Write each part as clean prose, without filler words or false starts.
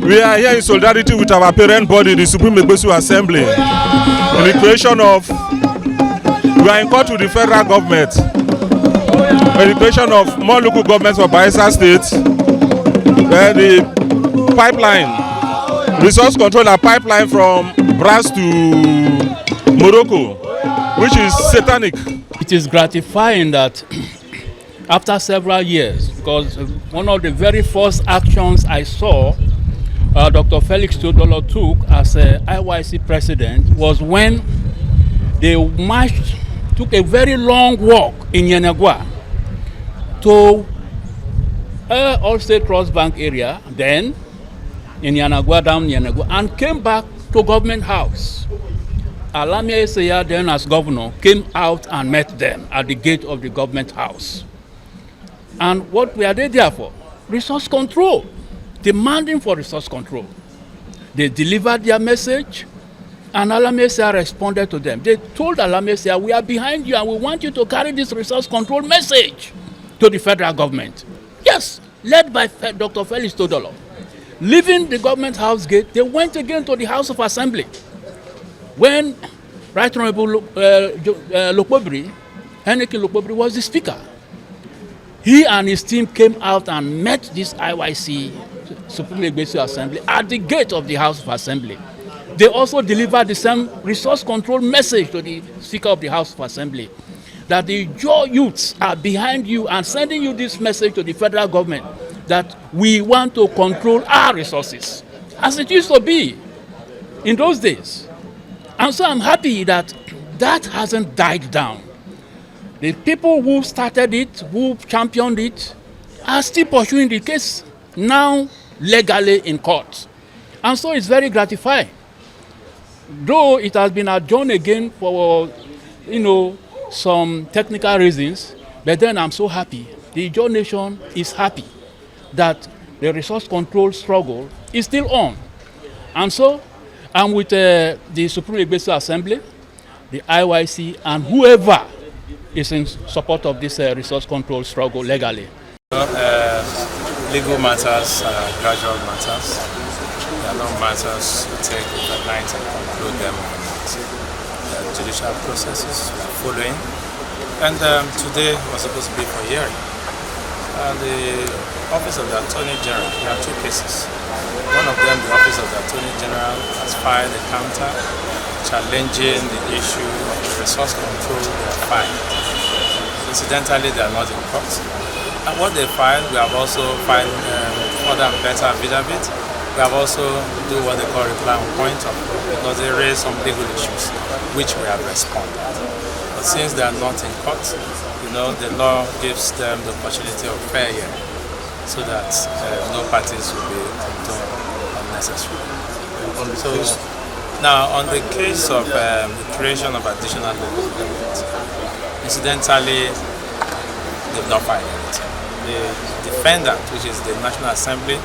We are here in solidarity with our parent body, the Supreme Egbesu Assembly, in the creation of, we are in court with the federal government, in the creation of more local governments for Bayelsa State, where the pipeline, resource control and pipeline from Brass to Morocco, which is satanic. It is gratifying that after several years, because one of the very first actions I saw Dr. Felix Todolo took as IYC president was when they took a very long walk in Yenagua to All-State Trust Bank area, then in Yenagua, down Yenagua, and came back to Government House. Alamia Eseya, then as governor, came out and met them at the gate of the Government House. And what were they there for? Resource control. Demanding for resource control. They delivered their message, and Alamesa responded to them. They told Alamesa, we are behind you and we want you to carry this resource control message to the federal government. Yes, led by Dr. Felix Todolo. Leaving the government house gate, they went again to the House of Assembly. When Right Honorable Lokobri, Heneke Lokobri was the speaker. He and his team came out and met this IYC Supreme Egbesu Assembly at the gate of the House of Assembly. They also delivered the same resource control message to the Speaker of the House of Assembly, that the Jaw youths are behind you and sending you this message to the federal government that we want to control our resources, as it used to be in those days. And so I'm happy that that hasn't died down. The people who started it, who championed it, are still pursuing the case now legally in court. And so it's very gratifying. Though it has been adjourned again for, some technical reasons, but then I'm so happy. The Ijaw nation is happy that the resource control struggle is still on. And so I'm with the Supreme Egbesu Assembly, the IYC, and whoever is in support of this resource control struggle legally. Legal matters are gradual matters. They are not matters to take overnight and conclude them on judicial processes we are following. And today was supposed to be for hearing. The Office of the Attorney General, there are two cases. One of them, the Office of the Attorney General, has filed a counter challenging the issue of the resource control they have filed. Incidentally, they are not in court. And what they filed, we have also filed further and better affidavit. We have also do what they call reply on point of law, because they raise some legal issues, which we have responded. But since they are not in court, the law gives them the opportunity of fair hearing, so that no parties will be condemned unnecessarily. So now, on the case of the creation of additional local government, incidentally, they've not filed anything. The defendant, which is the National Assembly,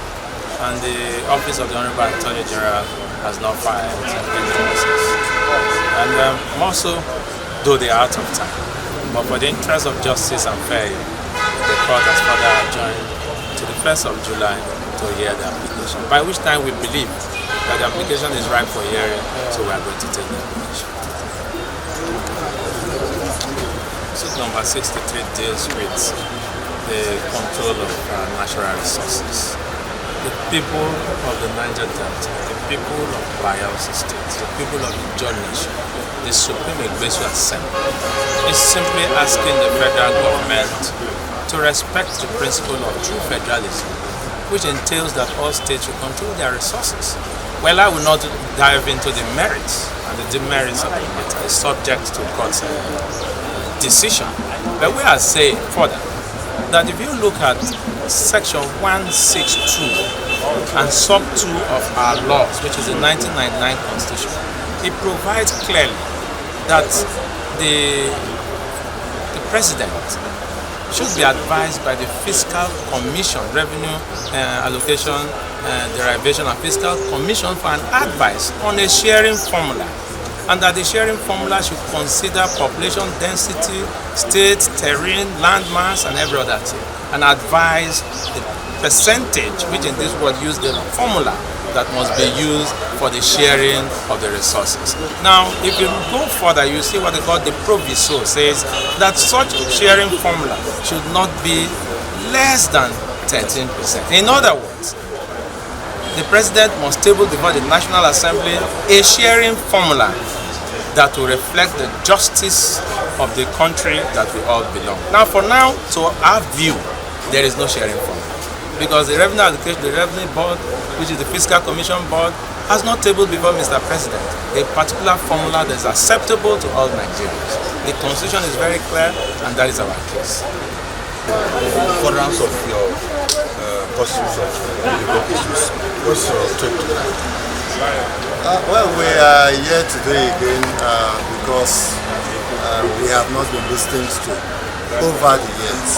and the Office of the Honorable Attorney General has not filed any process. And more so, though they are out of time. But for the interest of justice and fair, the court has further adjourned to the 1st of July to hear the application, by which time we believe that the application is ripe for hearing, so we are going to take the application. Suit number 63 deals with the control of natural resources. The people of the Niger Delta, the people of Bayelsa State, the people of the Ijaw nation, the Supreme Egbesu Assembly is simply asking the federal government to respect the principle of true federalism, which entails that all states should control their resources. Well, I will not dive into the merits and the demerits of the matter. It's subject to court's decision. But we are saying further that if you look at section 162 and sub 2 of our laws, which is the 1999 Constitution, it provides clearly that the president should be advised by the Fiscal Commission, Revenue Allocation, Derivation and Fiscal Commission for an advice on a sharing formula, and that the sharing formula should consider population density, state, terrain, landmass, and every other thing, and advise the percentage, which in this world use the formula that must be used for the sharing of the resources. Now, if you go further, you see what they call the proviso says that such sharing formula should not be less than 13%. In other words, the president must table before the National Assembly a sharing formula that will reflect the justice of the country that we all belong. Now, for now, to our view, there is no sharing formula, because the Revenue Allocation, the Revenue Board, which is the Fiscal Commission Board, has not tabled before Mr. President a particular formula that is acceptable to all Nigerians. The Constitution is very clear, and that is our case. Furtherance of your pursuits of legal issues. What's your take to that? Well, we are here today again because we have not been listened to over the years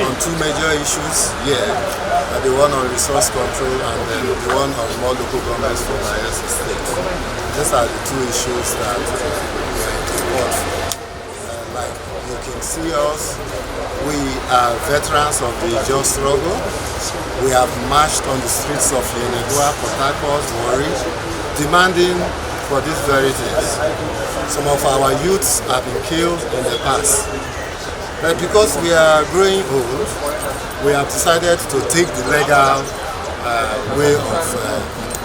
on two major issues here, the one on resource control and then the one on more local governments for Bayelsa State. These are the two issues that we are in support for. Like you can see us, we are veterans of the just struggle. We have marched on the streets of Yenegua, Port Harcourt, Warri, demanding for these very things. Some of our youths have been killed in the past. But because we are growing old, we have decided to take the legal way of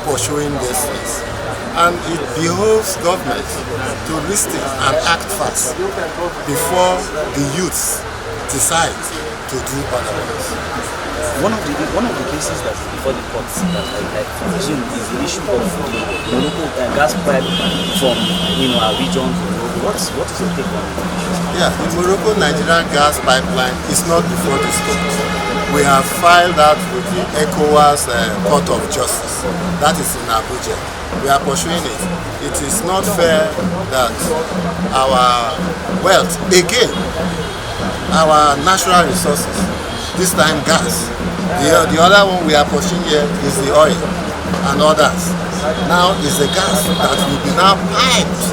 pursuing these things. And it behoves government to listen and act fast before the youths decide to do otherwise. One of the cases that is before the courts that I presume is the issue of Morocco gas pipe from our region. What is your take on it? Yeah, the Morocco-Nigerian gas pipeline is not before this court. We have filed that with the ECOWAS Court of Justice. That is in Abuja. We are pursuing it. It is not fair that our wealth, again, our natural resources, this time gas. The other one we are pursuing here is the oil and others. Now is the gas that will be now piped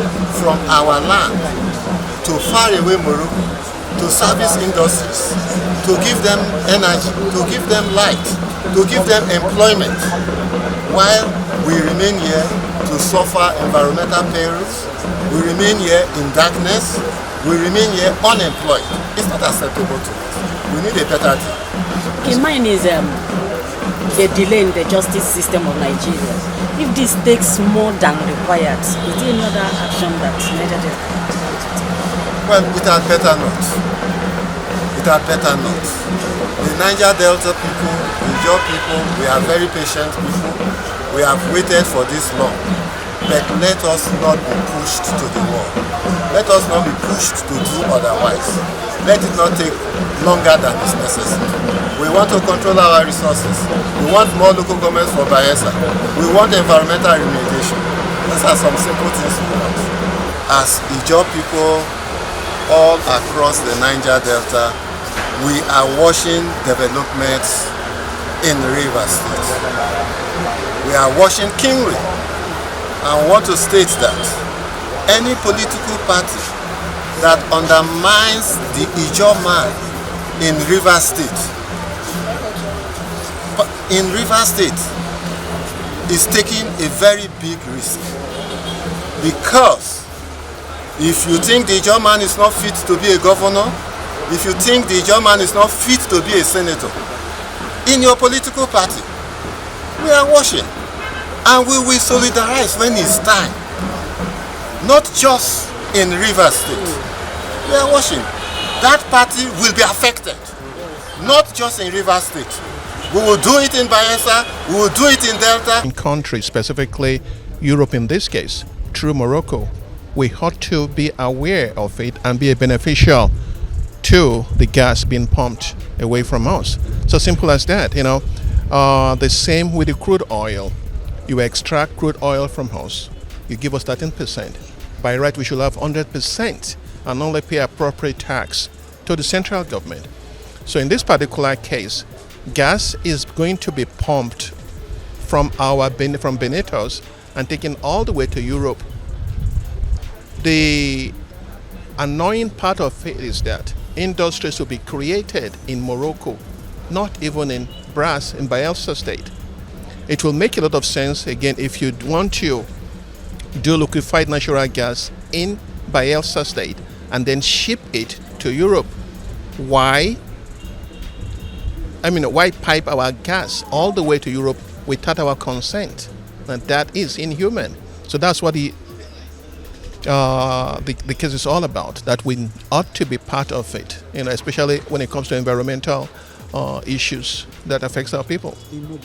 from our land to far away Morocco, to service industries, to give them energy, to give them light, to give them employment, while we remain here to suffer environmental perils, we remain here in darkness, we remain here unemployed. It's not acceptable to us. We need a better deal. Okay, mine is the delay in the justice system of Nigeria. If this takes more than required, is there any other action that Nigeria can take? Well, it had better not. It had better not. The Niger Delta people, the Ijaw people, we are very patient people. We have waited for this long. But let us not be pushed to the wall. Let us not be pushed to do otherwise. Let it not take longer than is necessary. We want to control our resources. We want more local governments for Bayelsa. We want environmental remediation. These are some simple things we want. As Ijaw people all across the Niger Delta, we are watching developments in Rivers State. We are watching Kingry. I want to state that any political party that undermines the Ijaw man in Rivers State, is taking a very big risk. Because if you think the Ijaw man is not fit to be a governor, if you think the Ijaw man is not fit to be a senator, in your political party, we are watching. And we will solidarize when it's time. Not just in Rivers State. We are watching. That party will be affected. Not just in Rivers State. We will do it in Bayelsa. We will do it in Delta. In countries, specifically Europe in this case, through Morocco, we ought to be aware of it and be a beneficial to the gas being pumped away from us. So simple as that, The same with the crude oil. You extract crude oil from us, you give us 13%. By right, we should have 100% and only pay appropriate tax to the central government. So in this particular case, gas is going to be pumped from Benetos and taken all the way to Europe. The annoying part of it is that industries will be created in Morocco, not even in brass in Bayelsa State. It will make a lot of sense, again, if you want to do liquefied natural gas in Bayelsa State and then ship it to Europe. Why pipe our gas all the way to Europe without our consent? And that is inhuman. So that's what the case is all about, that we ought to be part of it, especially when it comes to environmental issues that affects our people.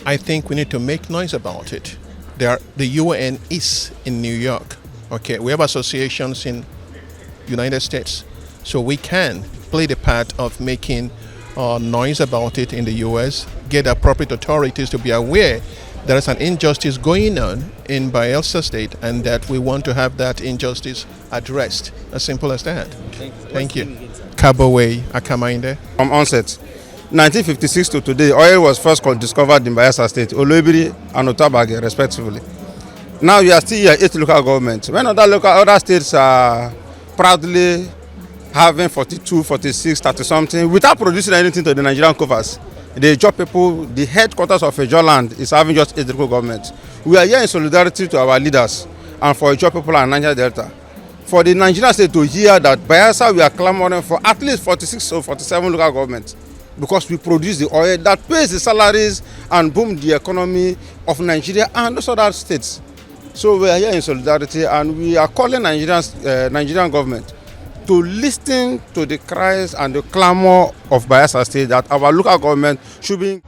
I think we need to make noise about it. The UN is in New York. Okay, we have associations in United States, so we can play the part of making noise about it in the US, get appropriate authorities to be aware there is an injustice going on in Bayelsa State and that we want to have that injustice addressed. As simple as that. Thank you. Kabowe Akamainde. From onset, 1956 to today, oil was first discovered in Bayelsa State, Olobiri and Otabage, respectively. Now we are still here, 8 local governments. When other states are proudly having 42, 46, 30 something, without producing anything to the Nigerian covers. The job people, the headquarters of Ejo land is having just 8 local governments. We are here in solidarity to our leaders and for Ejo people and Niger Delta. For the Nigerian state to hear that Bayelsa we are clamoring for at least 46 or 47 local governments because we produce the oil that pays the salaries and boom the economy of Nigeria and those other states. So we are here in solidarity and we are calling Nigerian government to listen to the cries and the clamor of Bayelsa State that our local government should be